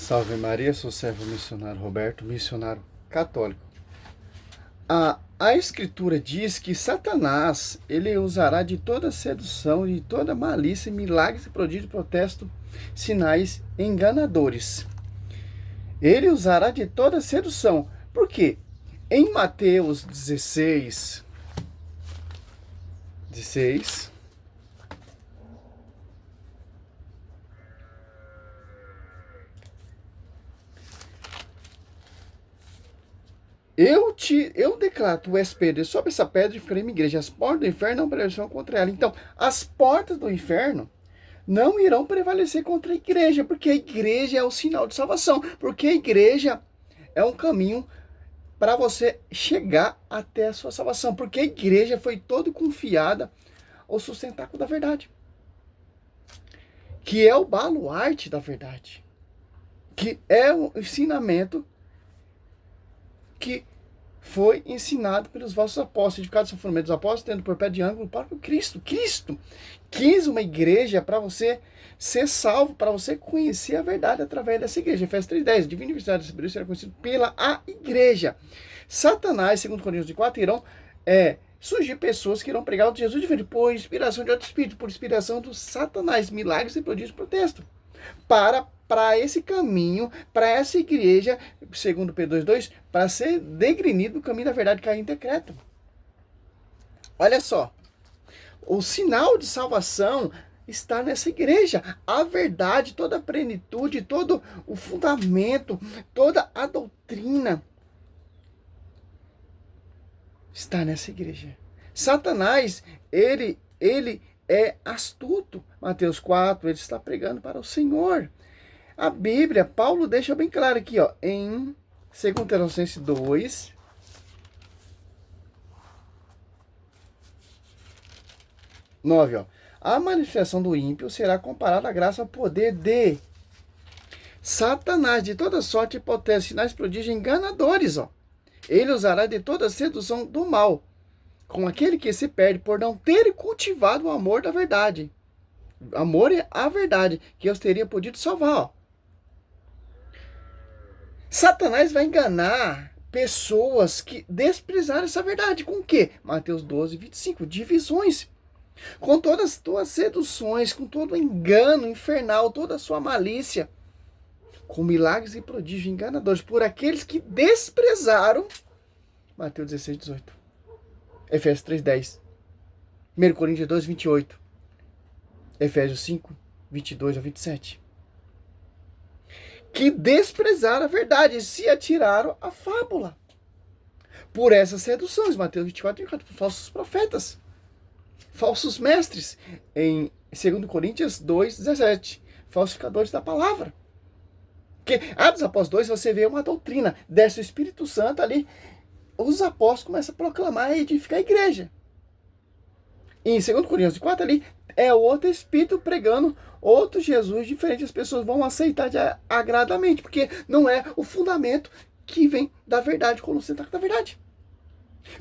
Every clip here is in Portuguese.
Salve Maria, sou servo missionário Roberto, missionário católico. A Escritura diz que Satanás, ele usará de toda sedução, de toda malícia, milagres, prodígio, protesto, sinais enganadores. Ele usará de toda sedução. Por quê? Em Mateus 16, eu declaro, tu és Pedro, e sobre essa pedra ficarei minha igreja. As portas do inferno não prevalecerão contra ela. Então, as portas do inferno não irão prevalecer contra a igreja, porque a igreja é o sinal de salvação, porque a igreja é um caminho para você chegar até a sua salvação, porque a igreja foi toda confiada ao sustentáculo da verdade, que é o baluarte da verdade, que é o ensinamento que foi ensinado pelos vossos apóstolos, edificado sobre o fundamento dos apóstolos, tendo por pé de ângulo o próprio Cristo. Cristo quis uma igreja para você ser salvo, para você conhecer a verdade através dessa igreja. Efésios 3:10, divina universidade da sabedoria será conhecido pela a igreja. Satanás, segundo Coríntios 4, irão surgir pessoas que irão pregar o Jesus diferente, por inspiração de outro espírito, por inspiração do Satanás, milagres e prodígios de protesto. Para esse caminho, para essa igreja, segundo Pedro 2:2, para ser degrinido do caminho da verdade, cair em decreto. Olha só, o sinal de salvação está nessa igreja. A verdade, toda a plenitude, todo o fundamento, toda a doutrina está nessa igreja. Satanás, ele é astuto. Mateus 4, ele está pregando para o Senhor. A Bíblia, Paulo deixa bem claro aqui, ó, em 2 Tessalonicenses 2, ó. A manifestação do ímpio será comparada à graça ao poder de Satanás, de toda sorte, hipótese, sinais, prodígios enganadores, ó. Ele usará de toda sedução do mal, com aquele que se perde por não ter cultivado o amor da verdade. Amor é a verdade, que eu teria podido salvar, ó. Satanás vai enganar pessoas que desprezaram essa verdade. Com o quê? Mateus 12:25. Divisões. Com todas as tuas seduções, com todo o engano infernal, toda a sua malícia. Com milagres e prodígios enganadores. Por aqueles que desprezaram. Mateus 16:18. Efésios 3:10. 1 Coríntios 2:28. Efésios 5:22-27. Que desprezaram a verdade e se atiraram à fábula. Por essas seduções, Mateus 24:24, por falsos profetas, falsos mestres, em 2 Coríntios 2:17, falsificadores da palavra. Porque Atos Apóstolos 2, você vê uma doutrina, desce o Espírito Santo ali, os apóstolos começam a proclamar e edificar a igreja. Em 2 Coríntios 4 ali, é outro Espírito pregando outro Jesus diferente. As pessoas vão aceitar agradamente, porque não é o fundamento que vem da verdade, quando você está com a verdade.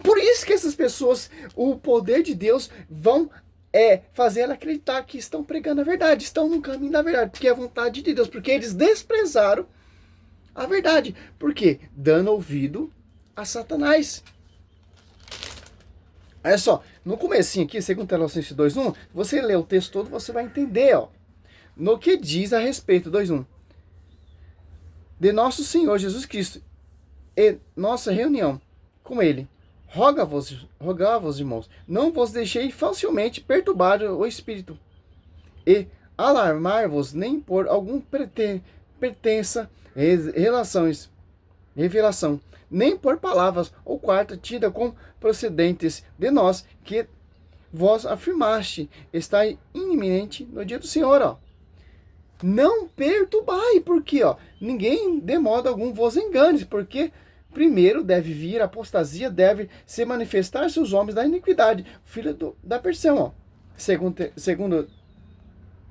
Por isso que essas pessoas, o poder de Deus, vão fazer ela acreditar que estão pregando a verdade, estão no caminho da verdade, porque é a vontade de Deus, porque eles desprezaram a verdade. Por quê? Dando ouvido a Satanás. Olha só, no comecinho aqui, 2 Tessalonicenses 2:1, você lê o texto todo, você vai entender, ó, no que diz a respeito, 2:1, de nosso Senhor Jesus Cristo e nossa reunião com Ele. Roga-vos, irmãos, não vos deixei facilmente perturbar o Espírito e alarmar-vos nem por algum pretensa revelação, nem por palavras ou quarta tida com procedentes de nós, que vós afirmaste, está iminente no dia do Senhor, ó. Não perturbai, porque, ó, ninguém de modo algum vos engane, porque primeiro deve vir a apostasia, deve se manifestar seus homens da iniquidade, filho da perdição, ó. Segundo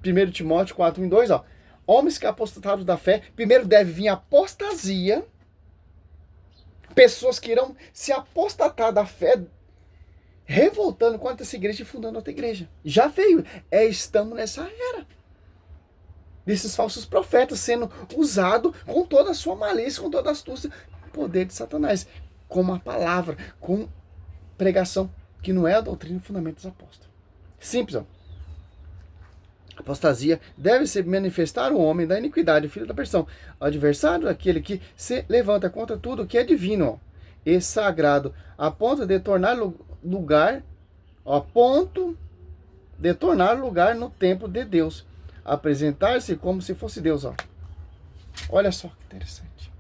1 Timóteo 4:2, ó. Homens que apostataram da fé, primeiro deve vir a apostasia, pessoas que irão se apostatar da fé, revoltando contra essa igreja e fundando outra igreja. Já veio. Estamos nessa era. desses falsos profetas sendo usado com toda a sua malícia, com toda a astúcia, poder de Satanás, como a palavra, com pregação, que não é a doutrina e o fundamento dos apóstolos. Simples, ó. Apostasia deve se manifestar o homem da iniquidade, o filho da perdição, o adversário, aquele que se levanta contra tudo que é divino, ó, e sagrado, a ponto de tornar lugar, ó, a ponto de tornar lugar no templo de Deus, apresentar-se como se fosse Deus, ó. Olha só que interessante.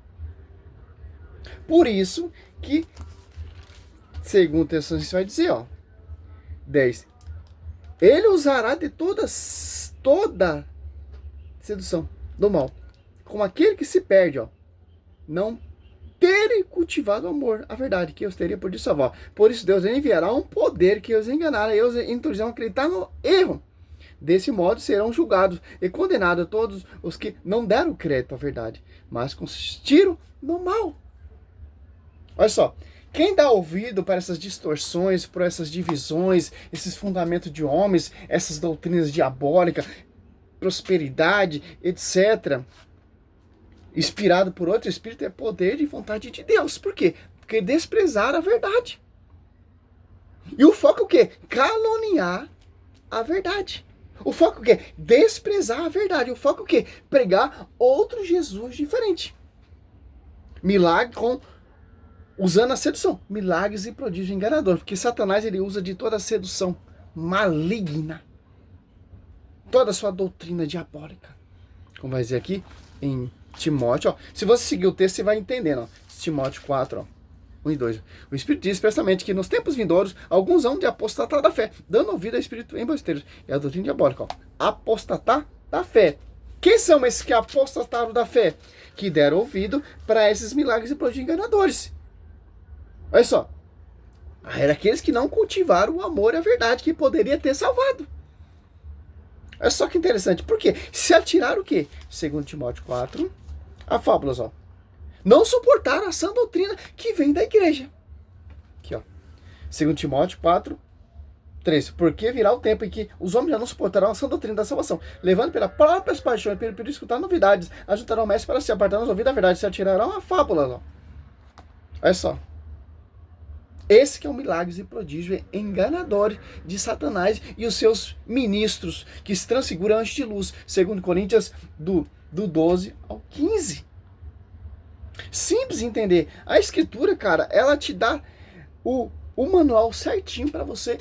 Por isso que, segundo Tessalonicenses vai dizer, ó, 10, ele usará de toda sedução do mal, como aquele que se perde, ó, não ter cultivado o amor, a verdade, que os teria por salvar. Por isso Deus enviará um poder que os enganará e os induzirá a acreditar no erro. Desse modo serão julgados e condenados todos os que não deram crédito à verdade, mas consistiram no mal. Olha só, quem dá ouvido para essas distorções, para essas divisões, esses fundamentos de homens, essas doutrinas diabólicas, prosperidade, etc., inspirado por outro espírito, é poder e vontade de Deus. Por quê? Porque desprezar a verdade. E o foco é o quê? Caluniar a verdade. O foco é o quê? Desprezar a verdade. O foco é o quê? Pregar outro Jesus diferente. Milagre usando a sedução. Milagres e prodígios enganadores. Porque Satanás, ele usa de toda a sedução maligna. Toda a sua doutrina diabólica. Como vai dizer aqui em Timóteo, ó. Se você seguir o texto, você vai entendendo, ó. Timóteo 4, ó. 1 e 2. O Espírito diz expressamente que nos tempos vindouros, alguns hão de apostatar da fé, dando ouvido ao Espírito embusteiros. É a doutrina diabólica, ó. Apostatar da fé. Quem são esses que apostataram da fé? Que deram ouvido para esses milagres e prodígios enganadores. Olha só. Era aqueles que não cultivaram o amor e a verdade que poderia ter salvado. Olha só que interessante. Por quê? Se atiraram o quê? Segundo Timóteo 4, a fábulas, ó. Não suportaram a sã doutrina que vem da igreja. Aqui, ó. Segundo Timóteo 4, 3. Porque virá o tempo em que os homens já não suportarão a sã doutrina da salvação, levando pelas próprias paixões, pelo escutar novidades, ajuntarão o mestre para se apartar os ouvidos da verdade, se atirarão a fábulas, ó. Olha só. Esse que é o milagres e prodígio enganador de Satanás e os seus ministros, que se transfiguram antes de luz, segundo Coríntios do 12 ao 15. Simples entender. A escritura, cara, ela te dá o manual certinho para você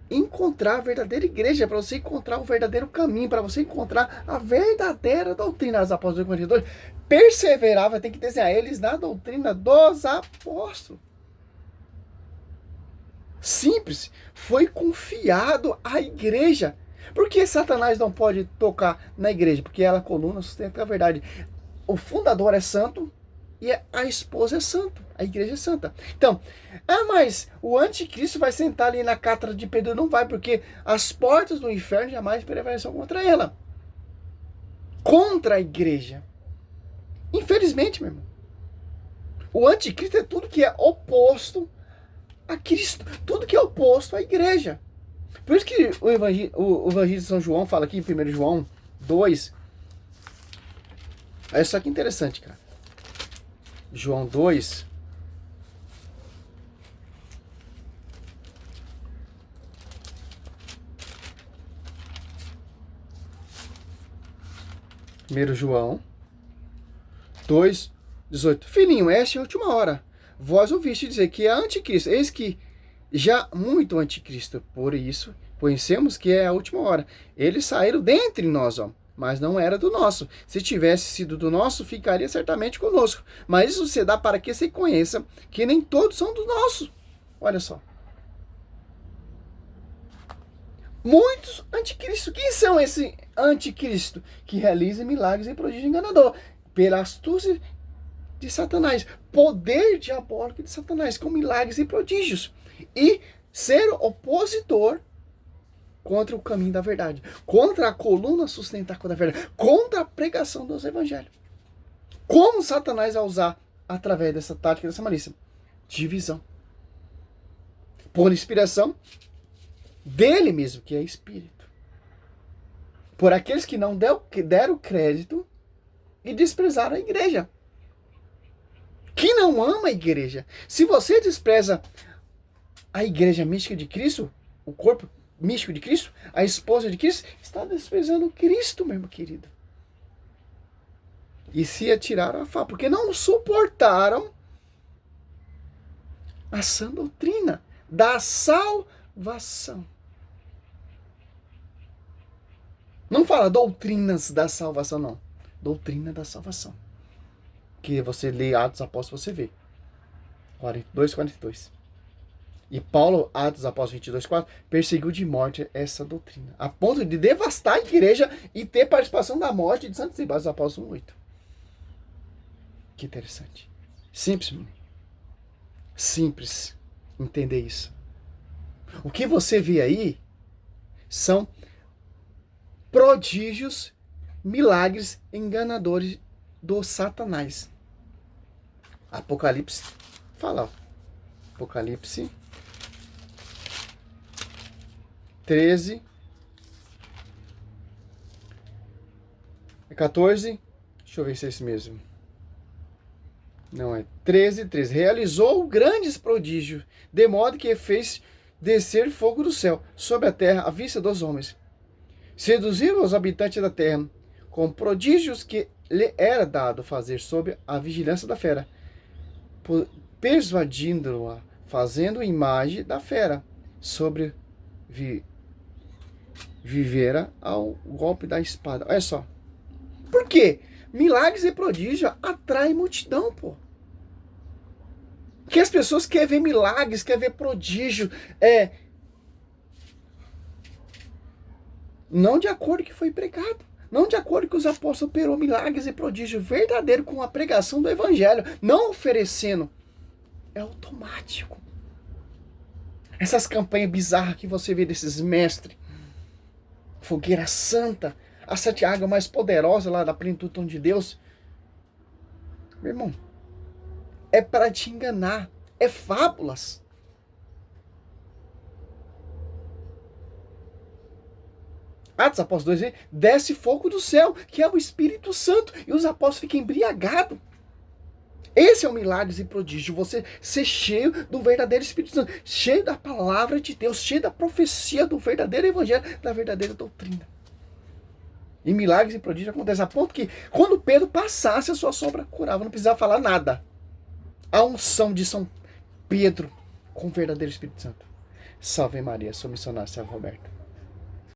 encontrar a verdadeira igreja, para você encontrar o verdadeiro caminho, para você encontrar a verdadeira doutrina dos apóstolos. 42. Perseverar, vai ter que desenhar eles na doutrina dos apóstolos. Simples, foi confiado à igreja. Por que Satanás não pode tocar na igreja? Porque ela, coluna, sustenta a verdade. O fundador é santo e a esposa é santo. A igreja é santa. Então, mas o anticristo vai sentar ali na cátedra de Pedro? Não vai, porque as portas do inferno jamais prevalecerão contra ela. Contra a igreja. Infelizmente, meu irmão. O anticristo é tudo que é oposto a Cristo, tudo que é oposto à igreja. Por isso que o Evangelho de São João fala aqui em 1 João 2. Olha só que interessante, cara. João 2. Primeiro João 2, 18. Filhinho, esta é a última hora. Vós ouviste dizer que é anticristo. Eis que já muito anticristo. Por isso, conhecemos que é a última hora. Eles saíram dentre nós, ó, mas não era do nosso. Se tivesse sido do nosso, ficaria certamente conosco. Mas isso se dá para que se conheça que nem todos são do nosso. Olha só. Muitos anticristos. Quem são esses anticristos? Que realizam milagres e prodígios enganador. Pela astúcia de Satanás, poder diabólico de Satanás, com milagres e prodígios, e ser opositor contra o caminho da verdade, contra a coluna sustentáculo da verdade, contra a pregação dos evangelhos. Como Satanás vai usar através dessa tática, dessa malícia? Divisão. Por inspiração dele mesmo, que é espírito. por aqueles que não deram crédito e desprezaram a igreja. Que não ama a igreja. Se você despreza a igreja mística de Cristo, o corpo místico de Cristo, a esposa de Cristo, está desprezando Cristo, meu querido. E se atiraram a faca, porque não suportaram a sã doutrina da salvação. Não fala doutrinas da salvação, não. Doutrina da salvação. Que você lê Atos dos Apóstolos, você vê. 42, 42. E Paulo, Atos dos Apóstolos 22, 4, perseguiu de morte essa doutrina. A ponto de devastar a igreja e ter participação da morte de Santos e Atos dos Apóstolos 1, 8. Que interessante. Simples, mano. Simples entender isso. O que você vê aí são prodígios, milagres enganadores do Satanás. Apocalipse fala. Apocalipse 13, 14, deixa eu ver se é esse mesmo. Não, é 13. Realizou grandes prodígios, de modo que fez descer fogo do céu sobre a terra à vista dos homens. Seduziu os habitantes da terra com prodígios que lhe era dado fazer sob a vigilância da fera, persuadindo-a, fazendo imagem da fera, sobre vivera ao golpe da espada. Olha só. Por quê? Milagres e prodígios atraem multidão, pô. Que as pessoas querem ver milagres, querem ver prodígio, não de acordo com o que foi pregado, não de acordo com os apóstolos operou milagres e prodígios verdadeiro com a pregação do evangelho, não oferecendo. É automático. Essas campanhas bizarras que você vê desses mestres, fogueira santa, a sete águas mais poderosa lá da plenitude de Deus, meu irmão, é para te enganar, é fábulas. Atos Apóstolos 2, desce fogo do céu, que é o Espírito Santo, e os apóstolos ficam embriagados. Esse é o milagre e prodígio, você ser cheio do verdadeiro Espírito Santo, cheio da palavra de Deus, cheio da profecia do verdadeiro evangelho, da verdadeira doutrina. E milagres e prodígios acontecem a ponto que, quando Pedro passasse, a sua sombra curava, não precisava falar nada. A unção de São Pedro com o verdadeiro Espírito Santo. Salve Maria, sou missionário, salve Roberto.